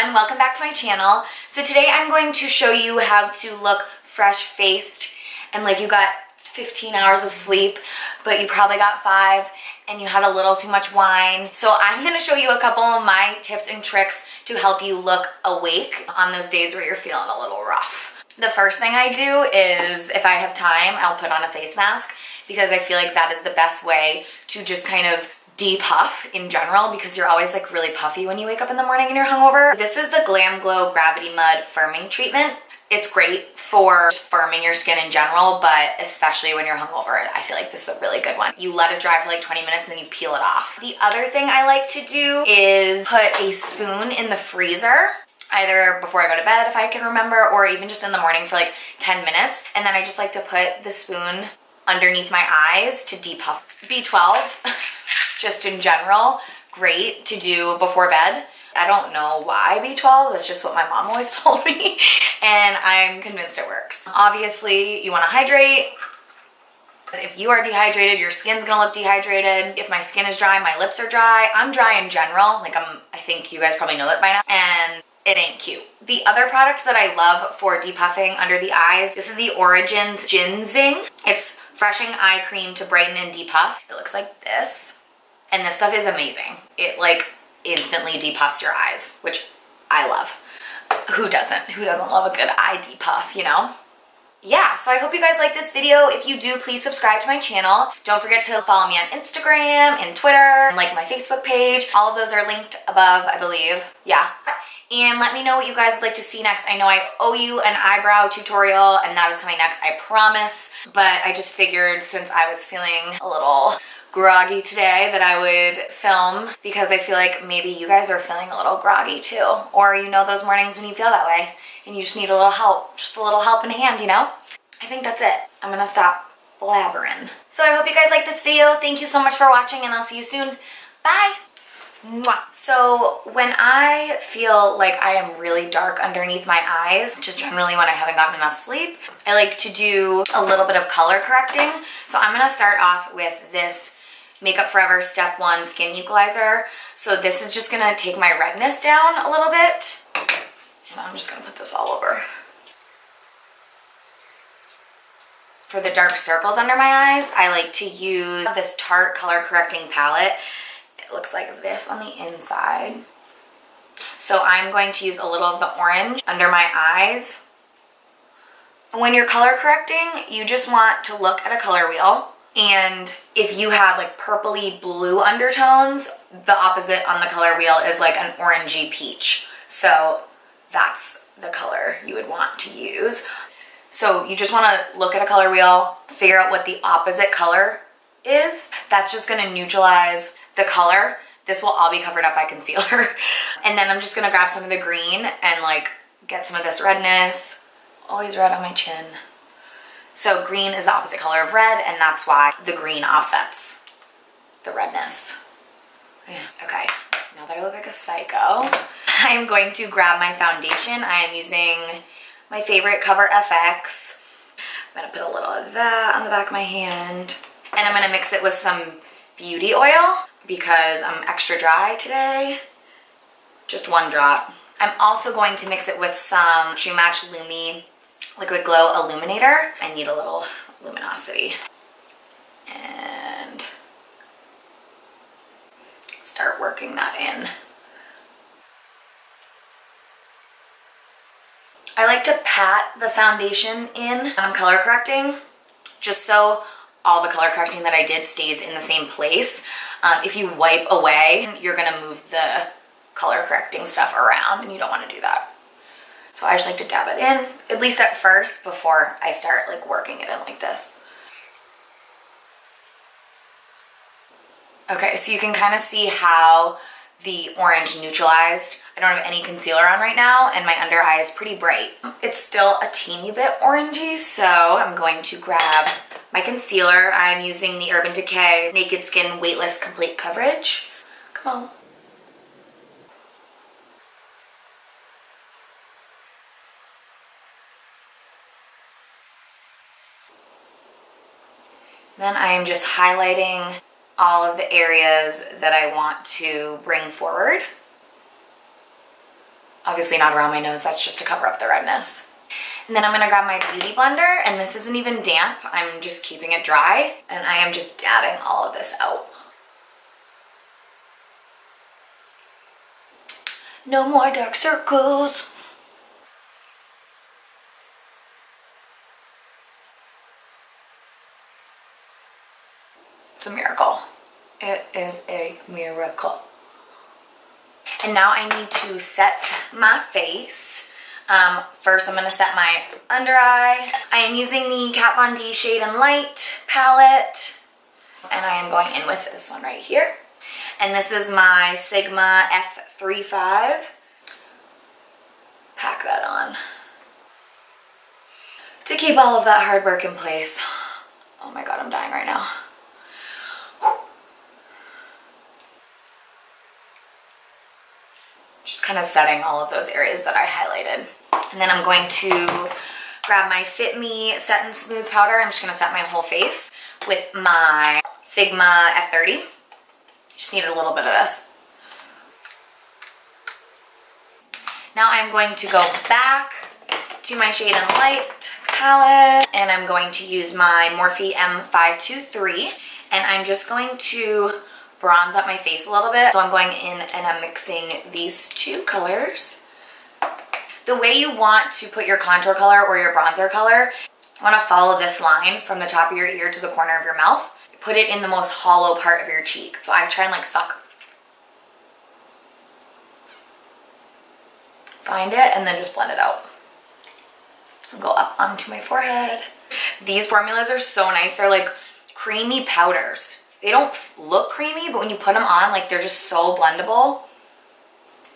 everyone, welcome back to my channel. So today I'm going to show you how to look fresh-faced and like you got 15 hours of sleep, but you probably got 5 and you had a little too much wine. So I'm gonna show you a couple of my tips and tricks to help you look awake on those days where you're feeling a little rough. The first thing I do is, if I have time, I'll put on a face mask because I feel like that is the best way to just kind of de-puff in general, because you're always like really puffy when you wake up in the morning and you're hungover. This is the GlamGlow GRAVITYMUD firming treatment. It's great for firming your skin in general, but especially when you're hungover, I feel like this is a really good one. You let it dry for like 20 minutes and then you peel it off. The other thing I like to do is put a spoon in the freezer, either before I go to bed if I can remember, or even just in the morning for like 10 minutes. And then I just like to put the spoon underneath my eyes to depuff. B12, just in general, great to do before bed. I don't know why B12, that's just what my mom always told me, and I'm convinced it works. Obviously, you wanna hydrate. If you are dehydrated, your skin's gonna look dehydrated. If my skin is dry, my lips are dry. I'm dry in general, like I think you guys probably know that by now, and it ain't cute. The other product that I love for depuffing under the eyes, this is the Origins GinZing. It's Freshing Eye Cream to brighten and depuff. It looks like this, and this stuff is amazing. It like instantly depuffs your eyes, which I love. Who doesn't? Who doesn't love a good eye depuff, you know? Yeah, so I hope you guys like this video. If you do, please subscribe to my channel. Don't forget to follow me on Instagram and Twitter, and like my Facebook page. All of those are linked above, I believe. Yeah. And let me know what you guys would like to see next. I know I owe you an eyebrow tutorial, and that is coming next, I promise. But I just figured, since I was feeling a little groggy today, that I would film, because I feel like maybe you guys are feeling a little groggy too. Or you know those mornings when you feel that way and you just need a little help, just a little helping hand, you know? I think that's it. I'm gonna stop blabbering. So I hope you guys like this video. Thank you so much for watching, and I'll see you soon. Bye. Mwah. So when I feel like I am really dark underneath my eyes, just generally when I haven't gotten enough sleep, I like to do a little bit of color correcting. So I'm gonna start off with this Makeup Forever Step 1 Skin Equalizer. So this is just gonna take my redness down a little bit. And I'm just gonna put this all over. For the dark circles under my eyes, I like to use this Tarte color correcting palette. It looks like this on the inside. So I'm going to use a little of the orange under my eyes. When you're color correcting, you just want to look at a color wheel, and if you have like purpley blue undertones, the opposite on the color wheel is like an orangey peach. So that's the color you would want to use. So you just want to look at a color wheel, figure out what the opposite color is. That's just going to neutralize the color. This will all be covered up by concealer. And then I'm just going to grab some of the green and like get some of this redness. Always red on my chin. So green is the opposite color of red, and that's why the green offsets the redness. Yeah. Okay, now that I look like a psycho, I'm going to grab my foundation. I am using my favorite Cover FX. I'm gonna put a little of that on the back of my hand, and I'm gonna mix it with some beauty oil because I'm extra dry today. Just 1 drop. I'm also going to mix it with some True Match Lumi Liquid Glow Illuminator. I need a little luminosity. And start working that in. I like to pat the foundation in when I'm color correcting, just so all the color correcting that I did stays in the same place. If you wipe away, you're gonna move the color correcting stuff around, and you don't wanna do that. So I just like to dab it in, at least at first, before I start like working it in like this. Okay, so you can kind of see how the orange neutralized. I don't have any concealer on right now, and my under eye is pretty bright. It's still a teeny bit orangey, so I'm going to grab my concealer. I'm using the Urban Decay Naked Skin Weightless Complete Coverage. Come on. Then I am just highlighting all of the areas that I want to bring forward. Obviously not around my nose, that's just to cover up the redness. And then I'm gonna grab my beauty blender, and this isn't even damp, I'm just keeping it dry, and I am just dabbing all of this out. No more dark circles. It's a miracle. It is a miracle. And now I need to set my face. First I'm going to set my under eye. I am using the Kat Von D Shade&Light palette. And I am going in with this one right here. And this is my Sigma F35. Pack that on. To keep all of that hard work in place. Oh my god, I'm dying right now. Just kind of setting all of those areas that I highlighted. And then I'm going to grab my Fit Me Set and Smooth powder. I'm just going to set my whole face with my Sigma F30. Just need a little bit of this. Now I'm going to go back to my Shade&Light palette, and I'm going to use my Morphe M523, and I'm just going to bronze up my face a little bit. So I'm going in and I'm mixing these two colors. The way you want to put your contour color or your bronzer color, you want to follow this line from the top of your ear to the corner of your mouth. Put it in the most hollow part of your cheek. So I try and like suck. Find it and then just blend it out. Go up onto my forehead. These formulas are so nice. They're like creamy powders. They don't look creamy, but when you put them on, like they're just so blendable.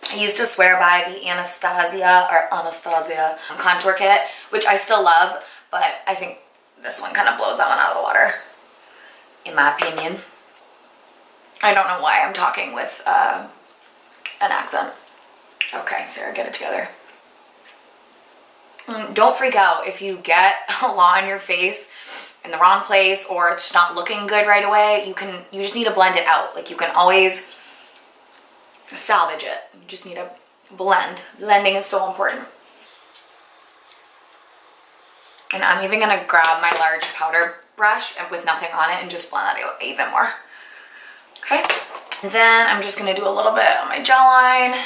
I used to swear by the Anastasia contour kit, which I still love, but I think this one kind of blows that one out of the water, in my opinion. I don't know why I'm talking with an accent. Okay, Sarah, get it together. Don't freak out if you get a lot on your face in the wrong place or it's not looking good right away. You just need to blend it out. Like you can always salvage it. You just need to blend. Blending is so important. And I'm even gonna grab my large powder brush with nothing on it and just blend that out even more. Okay. And then I'm just gonna do a little bit on my jawline.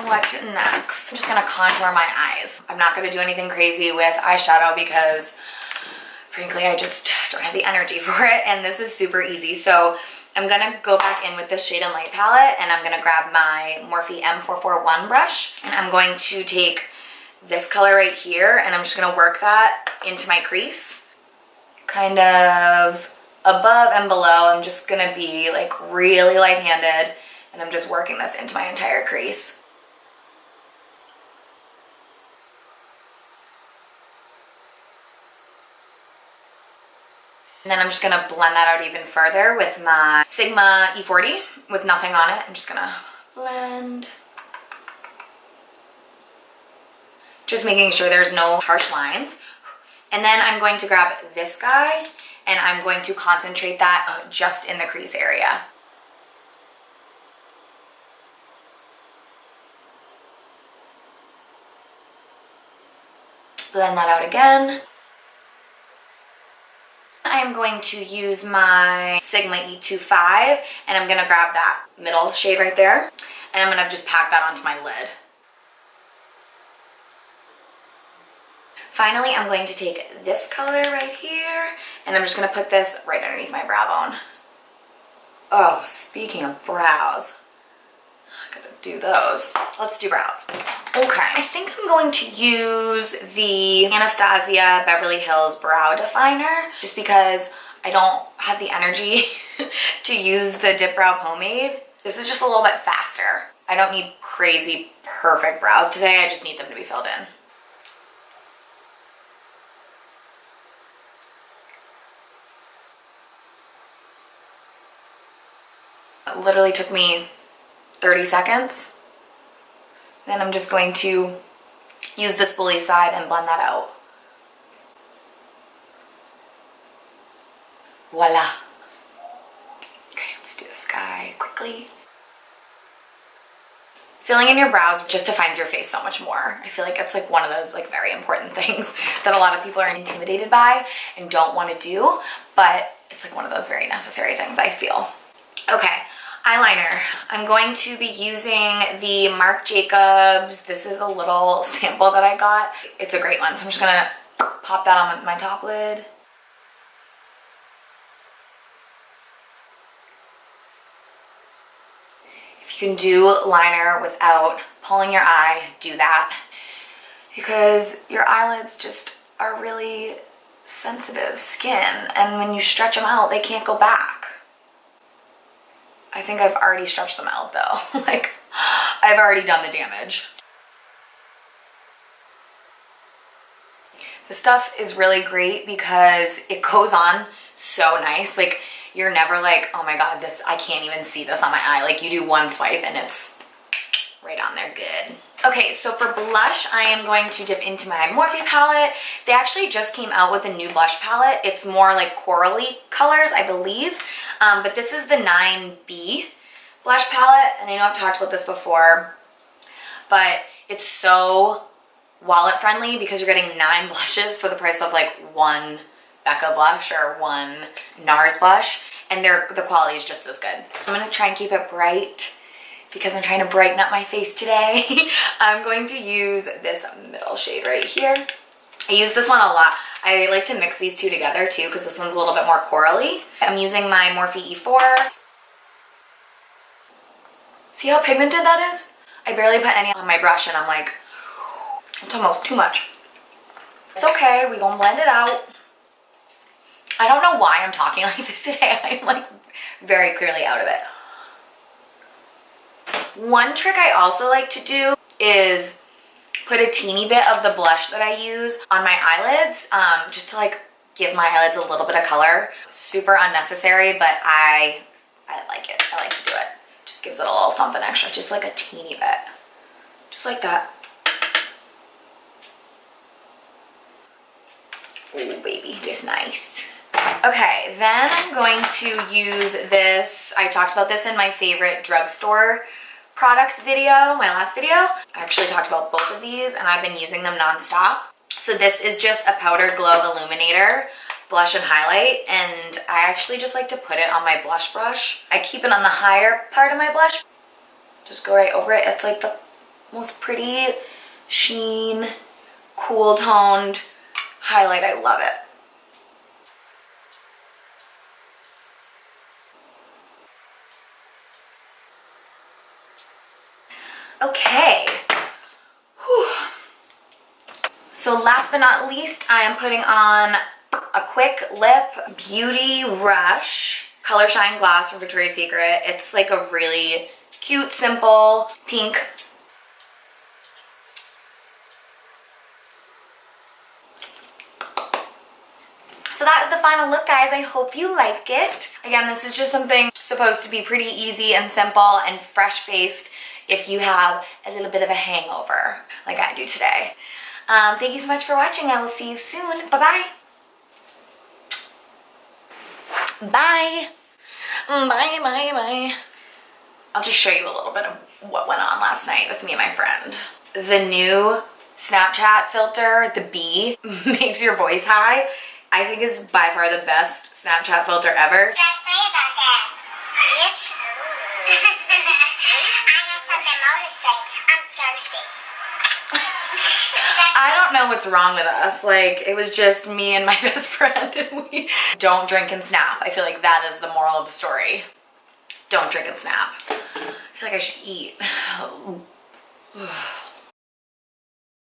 What next? I'm just gonna contour my eyes. I'm not gonna do anything crazy with eyeshadow because frankly I just don't have the energy for it, and this is super easy. So I'm gonna go back in with the Shade&Light palette and I'm gonna grab my Morphe M441 brush, and I'm going to take this color right here and I'm just gonna work that into my crease. Kind of above and below. I'm just gonna be like really light-handed and I'm just working this into my entire crease. And then I'm just gonna blend that out even further with my Sigma E40 with nothing on it. I'm just gonna blend. Just making sure there's no harsh lines. And then I'm going to grab this guy and I'm going to concentrate that just in the crease area. Blend that out again. I am going to use my Sigma E25 and I'm gonna grab that middle shade right there and I'm gonna just pack that onto my lid. Finally, I'm going to take this color right here and I'm just gonna put this right underneath my brow bone. Oh, speaking of brows, I gotta do those. Let's do brows. Okay, I think I'm going to use the Anastasia Beverly Hills Brow Definer just because I don't have the energy to use the Dip Brow Pomade. This is just a little bit faster. I don't need crazy perfect brows today. I just need them to be filled in. It literally took me 30 seconds. Then I'm just going to use the spoolie side and blend that out. Voila. Okay, let's do this guy. sparkly. Filling in your brows just defines your face so much more. I feel like it's like one of those like very important things that a lot of people are intimidated by and don't want to do, but it's like one of those very necessary things, I feel. Okay, eyeliner. I'm going to be using the Marc Jacobs. This is a little sample that I got. It's a great one, so I'm just gonna pop that on my top lid. If you can do liner without pulling your eye, do that. Because your eyelids just are really sensitive skin, and when you stretch them out, they can't go back. I think I've already stretched them out though. Like, I've already done the damage. This stuff is really great because it goes on so nice. Like, you're never like, oh my god, this, I can't even see this on my eye. Like, you do one swipe and it's right on there good. Okay, so for blush, I am going to dip into my Morphe palette. They actually just came out with a new blush palette. It's more like corally colors, I believe. But this is the 9B blush palette, and I know I've talked about this before, but it's so wallet friendly because you're getting 9 blushes for the price of like 1 Becca blush or 1 NARS blush, and the quality is just as good. I'm gonna try and keep it bright because I'm trying to brighten up my face today. I'm going to use this middle shade right here. I use this one a lot. I like to mix these two together too because this one's a little bit more corally. I'm using my Morphe E4. See how pigmented that is? I barely put any on my brush and I'm like, it's almost too much. It's okay, we gonna blend it out. I don't know why I'm talking like this today. I'm like very clearly out of it. One trick I also like to do is put a teeny bit of the blush that I use on my eyelids, just to like give my eyelids a little bit of color. Super unnecessary, but I like it. I like to do it. Just gives it a little something extra, just like a teeny bit. Just like that. Oh baby, just nice. Okay, then I'm going to use this. I talked about this in my favorite drugstore products video, my last video. I actually talked about both of these and I've been using them non-stop. So this is just a Powder Glow Illuminator blush and highlight, and I actually just like to put it on my blush brush. I keep it on the higher part of my blush. Just go right over it. It's like the most pretty sheen, cool toned highlight. I love it. Okay. Whew. So last but not least, I am putting on a quick lip beauty rush color shine gloss from Victoria's Secret. It's like a really cute, simple pink. So that is the final look, guys. I hope you like it. Again, this is just something supposed to be pretty easy and simple and fresh-faced if you have a little bit of a hangover like I do today. Thank you so much for watching. I will see you soon. Bye-bye. Bye. Bye, bye, bye. I'll just show you a little bit of what went on last night with me and my friend. The new Snapchat filter, the B, makes your voice high. I think is by far the best Snapchat filter ever. What did I say about that, bitch? I got something more to say. I'm thirsty. I don't know what's wrong with us. Like, it was just me and my best friend, and we don't drink and snap. I feel like that is the moral of the story. Don't drink and snap. I feel like I should eat.